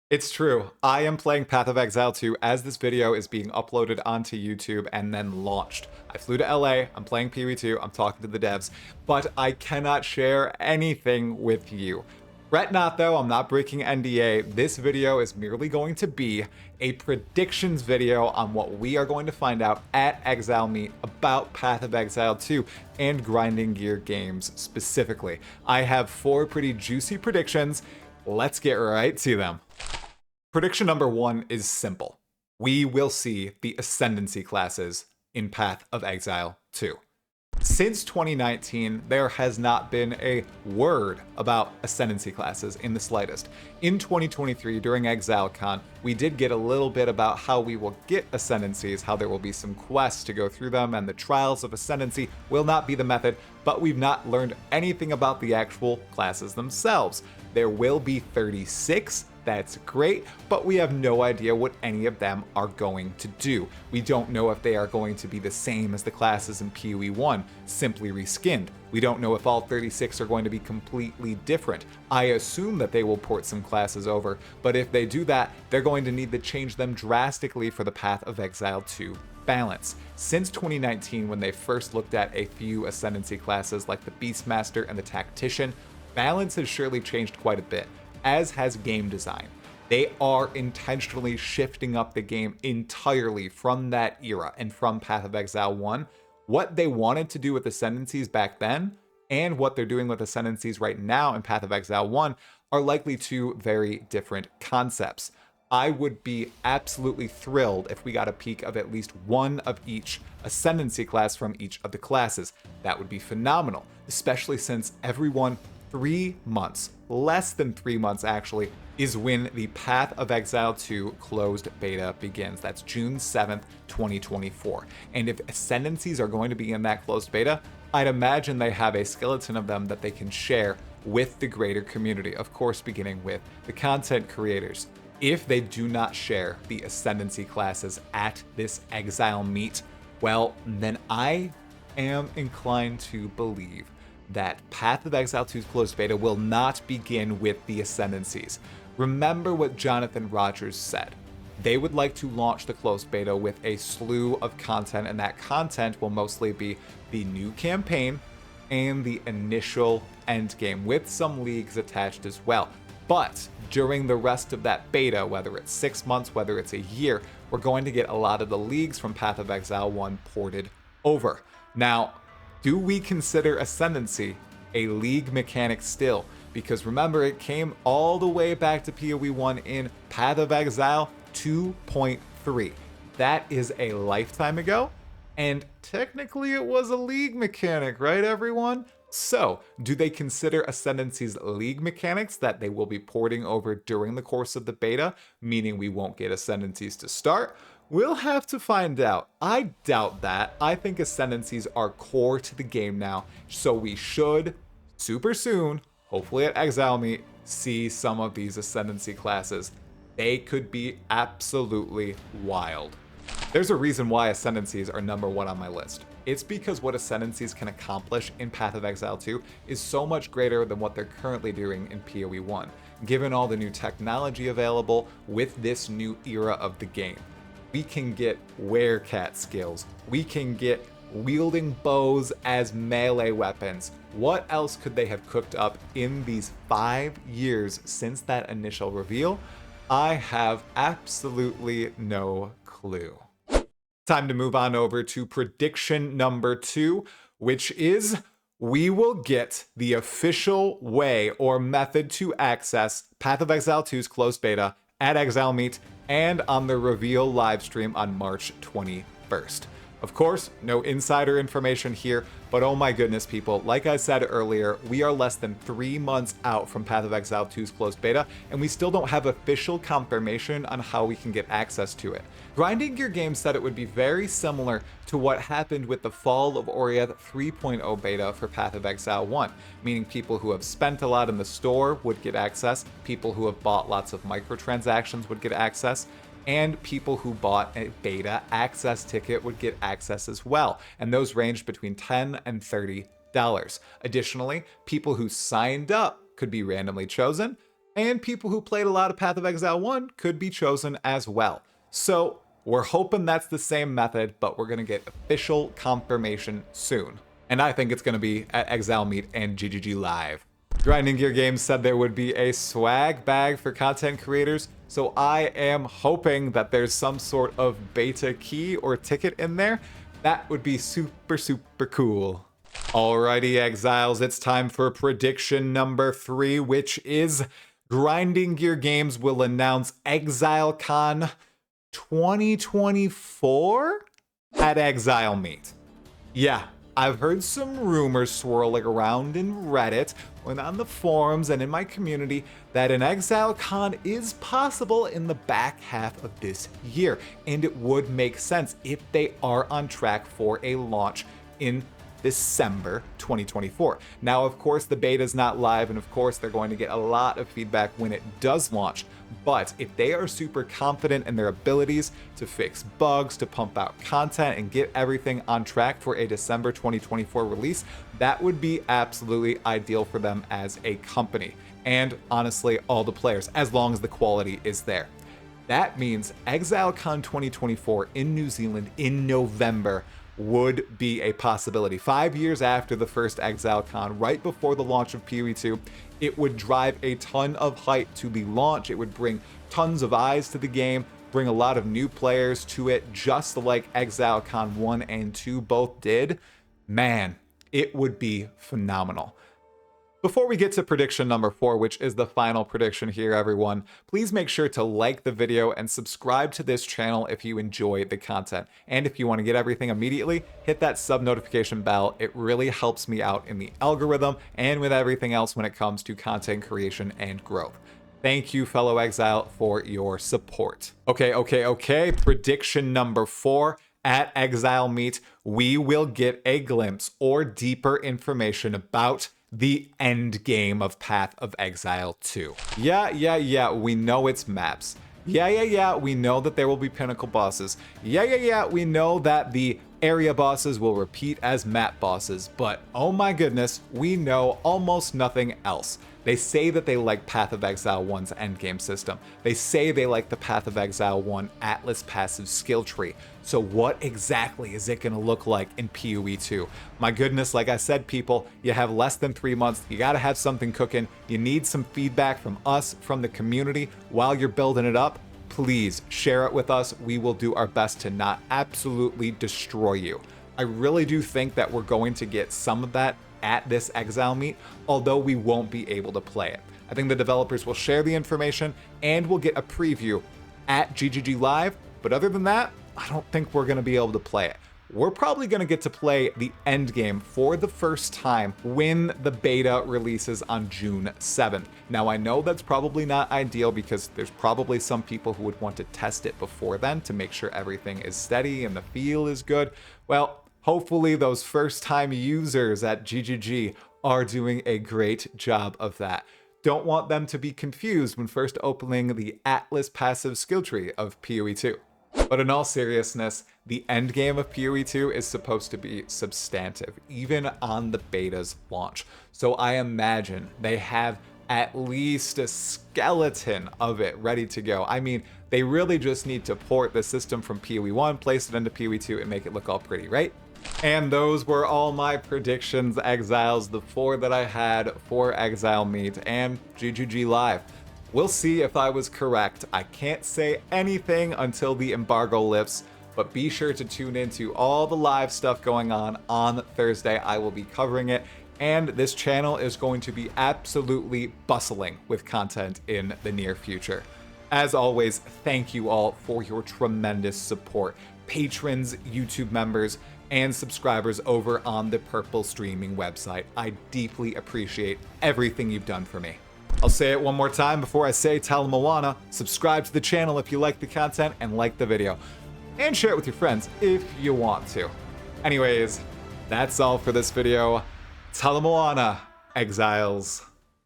It's true. I am playing Path of Exile 2 as this video is being uploaded onto YouTube and then launched. I flew to LA, I'm playing POE2, I'm talking to the devs, but I cannot share anything with you. Fret not though, I'm not breaking NDA. This video is merely going to be a predictions video on what we are going to find out at Exile Meet about Path of Exile 2 and Grinding Gear games specifically. I have 4 pretty juicy predictions. Let's get right to them. Prediction number 1 is simple. We will see the Ascendancy classes in Path of Exile 2. Since 2019, there has not been a word about Ascendancy classes in the slightest. In 2023, during ExileCon, we did get a little bit about how we will get Ascendancies, how there will be some quests to go through them, and the Trials of Ascendancy will not be the method, but we've not learned anything about the actual classes themselves. There will be 36. That's great, but we have no idea what any of them are going to do. We don't know if they are going to be the same as the classes in POE1, simply reskinned. We don't know if all 36 are going to be completely different. I assume that they will port some classes over, but if they do that, they're going to need to change them drastically for the Path of Exile 2 balance. Since 2019, when they first looked at a few Ascendancy classes like the Beastmaster and the Tactician, balance has surely changed quite a bit, as has game design. They are intentionally shifting up the game entirely from that era and from Path of Exile 1. What they wanted to do with Ascendancies back then and what they're doing with Ascendancies right now in Path of Exile 1 are likely two very different concepts. I would be absolutely thrilled if we got a peek of at least one of each Ascendancy class from each of the classes. That would be phenomenal, especially since everyone 3 months, less than 3 months actually, is when the Path of Exile 2 closed beta begins. That's June 7th, 2024. And if Ascendancies are going to be in that closed beta, I'd imagine they have a skeleton of them that they can share with the greater community, of course beginning with the content creators. If they do not share the Ascendancy classes at this Exile Meet, well, then I am inclined to believe that Path of Exile 2's closed beta will not begin with the Ascendancies. Remember what Jonathan Rogers said. They would like to launch the closed beta with a slew of content, and that content will mostly be the new campaign and the initial endgame, with some leagues attached as well. But during the rest of that beta, whether it's 6 months, whether it's a year, we're going to get a lot of the leagues from Path of Exile 1 ported over. Now, do we consider Ascendancy a league mechanic still? Because remember, it came all the way back to POE1 in Path of Exile 2.3. That is a lifetime ago, and technically it was a league mechanic, right everyone? So, do they consider Ascendancy's league mechanics that they will be porting over during the course of the beta, meaning we won't get Ascendancies to start? We'll have to find out. I doubt that. I think Ascendancies are core to the game now, so we should, super soon, hopefully at Exile Meet, see some of these Ascendancy classes. They could be absolutely wild. There's a reason why Ascendancies are number 1 on my list. It's because what Ascendancies can accomplish in Path of Exile 2 is so much greater than what they're currently doing in POE 1, given all the new technology available with this new era of the game. We can get werecat skills. We can get wielding bows as melee weapons. What else could they have cooked up in these 5 years since that initial reveal? I have absolutely no clue. Time to move on over to prediction number 2, which is we will get the official way or method to access Path of Exile 2's closed beta at Exile Meet and on the reveal livestream on March 21st. Of course, no insider information here, but oh my goodness, people, like I said earlier, we are less than 3 months out from Path of Exile 2's closed beta, and we still don't have official confirmation on how we can get access to it. Grinding Gear Games said it would be very similar to what happened with the Fall of Oriath 3.0 beta for Path of Exile 1, meaning people who have spent a lot in the store would get access, people who have bought lots of microtransactions would get access, and people who bought a beta access ticket would get access as well, and those ranged between $10 and $30. Additionally, people who signed up could be randomly chosen, and people who played a lot of Path of Exile 1 could be chosen as well. So we're hoping that's the same method, but we're gonna get official confirmation soon. And I think it's gonna be at Exile Meet and GGG Live. Grinding Gear Games said there would be a swag bag for content creators, so I am hoping that there's some sort of beta key or ticket in there. That would be super, super cool. Alrighty, Exiles, it's time for prediction number 3, which is Grinding Gear Games will announce ExileCon 2024 at Exile Meet. Yeah, I've heard some rumors swirling around in Reddit and on the forums and in my community that an ExileCon is possible in the back half of this year, and it would make sense if they are on track for a launch in December 2024. Now, of course, the beta is not live, and of course, they're going to get a lot of feedback when it does launch. But if they are super confident in their abilities to fix bugs, to pump out content, and get everything on track for a December 2024 release, that would be absolutely ideal for them as a company. And honestly, all the players, as long as the quality is there. That means ExileCon 2024 in New Zealand in November would be a possibility. 5 years after the first ExileCon, right before the launch of POE2, it would drive a ton of hype to the launch. It would bring tons of eyes to the game, bring a lot of new players to it, just like ExileCon 1 and 2 both did. Man, it would be phenomenal. Before we get to prediction number 4, which is the final prediction here, everyone, please make sure to like the video and subscribe to this channel if you enjoy the content. And if you want to get everything immediately, hit that sub notification bell. It really helps me out in the algorithm and with everything else when it comes to content creation and growth. Thank you, fellow Exile, for your support. Okay. Prediction number 4. At Exile Meet, we will get a glimpse or deeper information about the end game of Path of Exile 2. Yeah, we know it's maps. Yeah, we know that there will be pinnacle bosses. Yeah, we know that the area bosses will repeat as map bosses, but oh my goodness, we know almost nothing else. They say that they like Path of Exile 1's endgame system. They say they like the Path of Exile 1 Atlas passive skill tree. So what exactly is it going to look like in POE2? My goodness, like I said, people, you have less than 3 months. You got to have something cooking. You need some feedback from us, from the community, while you're building it up. Please share it with us. We will do our best to not absolutely destroy you. I really do think that we're going to get some of that at this Exile Meet, although we won't be able to play it. I think the developers will share the information and we'll get a preview at GGG Live, but other than that, I don't think we're going to be able to play it. We're probably going to get to play the end game for the first time when the beta releases on June 7th. Now, I know that's probably not ideal because there's probably some people who would want to test it before then to make sure everything is steady and the feel is good. Well, hopefully those first-time users at GGG are doing a great job of that. Don't want them to be confused when first opening the Atlas passive skill tree of POE2. But in all seriousness, the endgame of POE2 is supposed to be substantive, even on the beta's launch. So I imagine they have at least a skeleton of it ready to go. I mean, they really just need to port the system from POE1, place it into POE2, and make it look all pretty, right? And those were all my predictions, Exiles, the 4 that I had for Exile Meet and GGG Live. We'll see if I was correct. I can't say anything until the embargo lifts, but be sure to tune into all the live stuff going on Thursday. I will be covering it, and this channel is going to be absolutely bustling with content in the near future. As always, thank you all for your tremendous support. Patrons, YouTube members, and subscribers over on the Purple Streaming website. I deeply appreciate everything you've done for me. I'll say it one more time before I say Talamoana. Subscribe to the channel if you like the content and like the video. And share it with your friends if you want to. Anyways, that's all for this video. Talamoana, Exiles.